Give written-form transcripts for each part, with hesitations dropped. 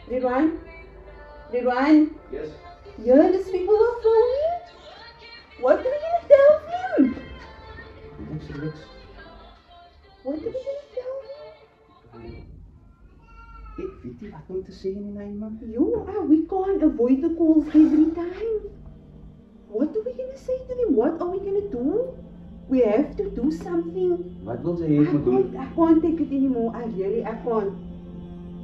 Ridwan? Ridwan? Yes. Yeah, these people are phoning. What are we gonna tell him? Relax. What are we gonna tell him? Ik weet niet wat om te zeggen in een man. We can't avoid the calls every time. What are we gonna say to them? What are we gonna do? We have to do something. Wat wil ze hier moet doen? I can't take it anymore. I can't.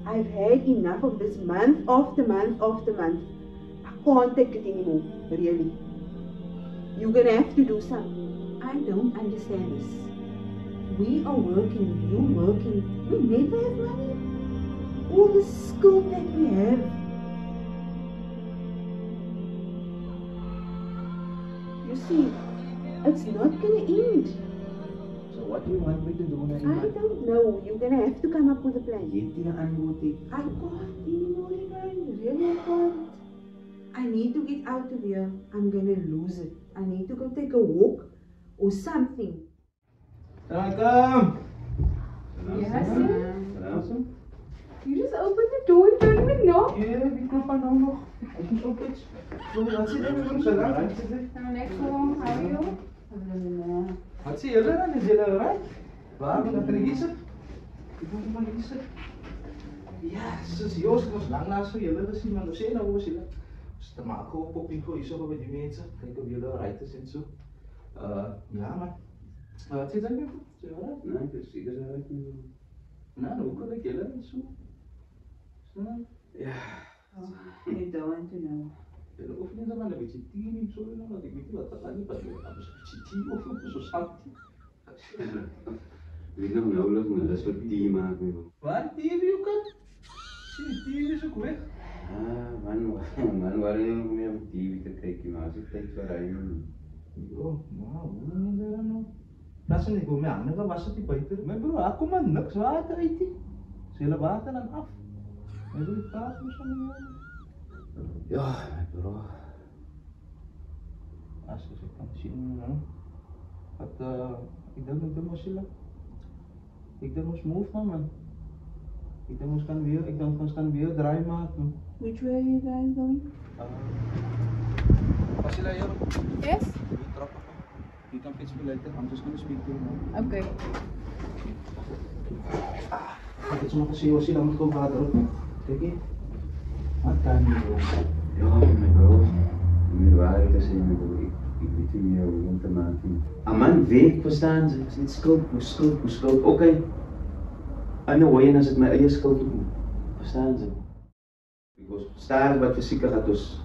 I've had enough of this month after month after month. I can't take it anymore, really. You're gonna have to do something. I don't understand this. We are working, you're working. We never have money. All the skill that we have. You see, it's not gonna end. So what do you want me to do now? I don't know. You're gonna have to come up with a plan. Je hebt hier antwoord. I can't anymore, Ivan. Really, I can't. I need to get out of here. I'm gonna lose it. I need to go take a walk or something. Welcome. Yes, sir. You just opened the door and don't even knock. Yeah, we can find out nog. Ik moet ook iets. Wat zit er in de salon? Next one, how are you? Wat zie je er? Is jullie eruit? Waar? Wat er is het? Ik moet maar iets. Ja, sinds Joost was lang naast voor jullie gezien, maar nog steeds nou hoe zitten. Dus te maken op info is ook bij die mensen. Kijk of jullie eruit is en zo. Ja, maar. Wat zit er nu? Nee, dus ik is eruit. Nou, hoe kan ik jullie en zo? Ja. I don't want to know. Jullie hoeven niet maar een beetje tien of zo, want ik weet niet wat dat aan is. Maar een beetje tien of zo samen. Ik nog nodig, maar dat is wat die maken. Waar die je kan? Zie, die is ook weg. Man, waarom nog meer op TV te kijken, maar als ik tijd voor rijden. Oh, nou, hoe is dat nou? Dat is niet goed, maar anders was het niet beter. Maar bro, aku mah niks water uit die. Ze hele water dan af. En wil ik praten of zo met jou? Ja, bro. Als je kan zien, wat, ik denk dat moest je ik denk moest move man. Ik denk moest kan weer draai maken. Which way are you guys going? Was je daar hier? Yes? You can pitch me later, I'm just going to speak to you now. Okay. Ik heb nog gezien, was je dan moet gewoon vader op. Kijk hier. Wat kan je doen? Ja, mijn bro. Meer waar te zijn, bro. Ik weet niet meer hoe om te maken. Man, weet, verstaan ze. Het is niet schuld. Oké. En als het mijn eigen schuld doet. Verstaan ze. Because staan wat fysiek gaat dus.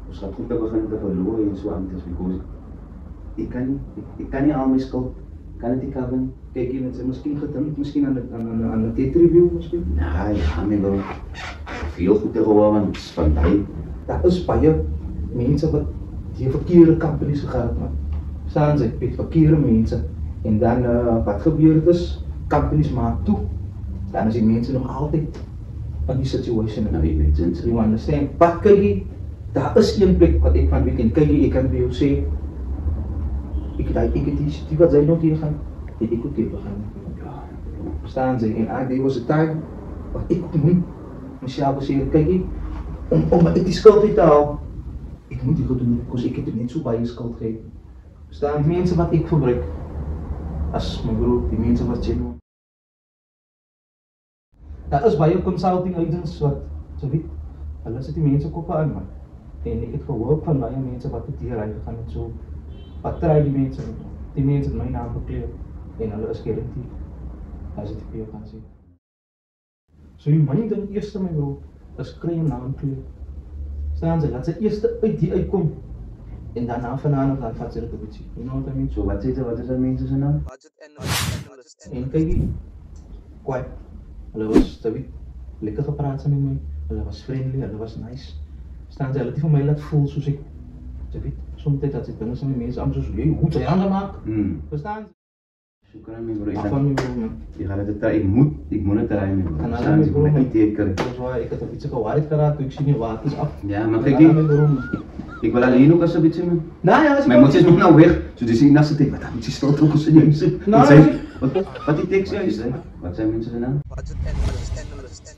Ons gaat goed beginnen te verloren en zo aan het is. Because ik kan niet al mijn schuld. Kan het niet hebben. Kijk je mensen, misschien gedrinkt, misschien aan de dit-review misschien? Nou ja, mijn bro. Veel goed te horen, want van mij. Dat is baie mensen wat die verkeerde companies gegaan hebben. Staan ze met verkeerde mensen. En dan wat gebeurt is, companies maken toe. Dan is die mensen nog altijd van die situation. Nou, je weet het. You understand? Wat kijk je? Daar is een plek wat ik van weet. En kijk je, ik kan bij jou zeggen. Ik heb die wat zij nog hier gaan. Die ik ook hier gaan. Ja, Staan ze en die was het time wat ik moet. Michel zeggen, kijk je, om die schuld te halen. Ik moet die goed doen, want ik heb er niet zo bij je schuld gegeven. Staan die mensen wat ik verbruik. Als mijn broer, die mensen wat genuine. Dat is bij je consulting agents wat, zo weet. Hulle sit die mensen kopen aan man. En ik heb gehoord van bij mensen wat het hier gegaan en zo. Wat try die mensen? Die mensen het mijn naam gekleurd. En hulle is guaranteed. As dit vir jou kan sê. So die money dan eerste my bro, is kry 'n naamkleur. Staan ze, laat ze eerst uit die uitkom. En daarna vanavond dan vat ze dit op ietsie. You know what I mean? so wat is dat mensen zijn naam? En kyk hier. Kwaai. Hulle was, te weet, lekker gepraat saam met my. Hulle was friendly, hulle was nice. Staan ze, hulle het vir my laat voel soos ek, te weet, soms dat ek dinge saam met mense aan soos, hoe moet jy hande maak? Verstaan ze? Shukran mijn bro. Afan my bro man. Je gaat het try, ik moet het try mijn bro. Kan Staan ze, ik moet man. niet teken. Dat is waar, ik had een beetje gewaard geraakt, toen ik zie niet water is af. Ja, maar kijk Kan my hier. bro man. Ik wil alleen ook als een beetje man. Nou ja, Mijn moeder is nog nou weg. Zo dus ik naast het ding, wat dan moet je stil trokken zijn je zit. Nou, Wat die tekst juist hè? Wat zijn mensen zijn naam? Budget analyst.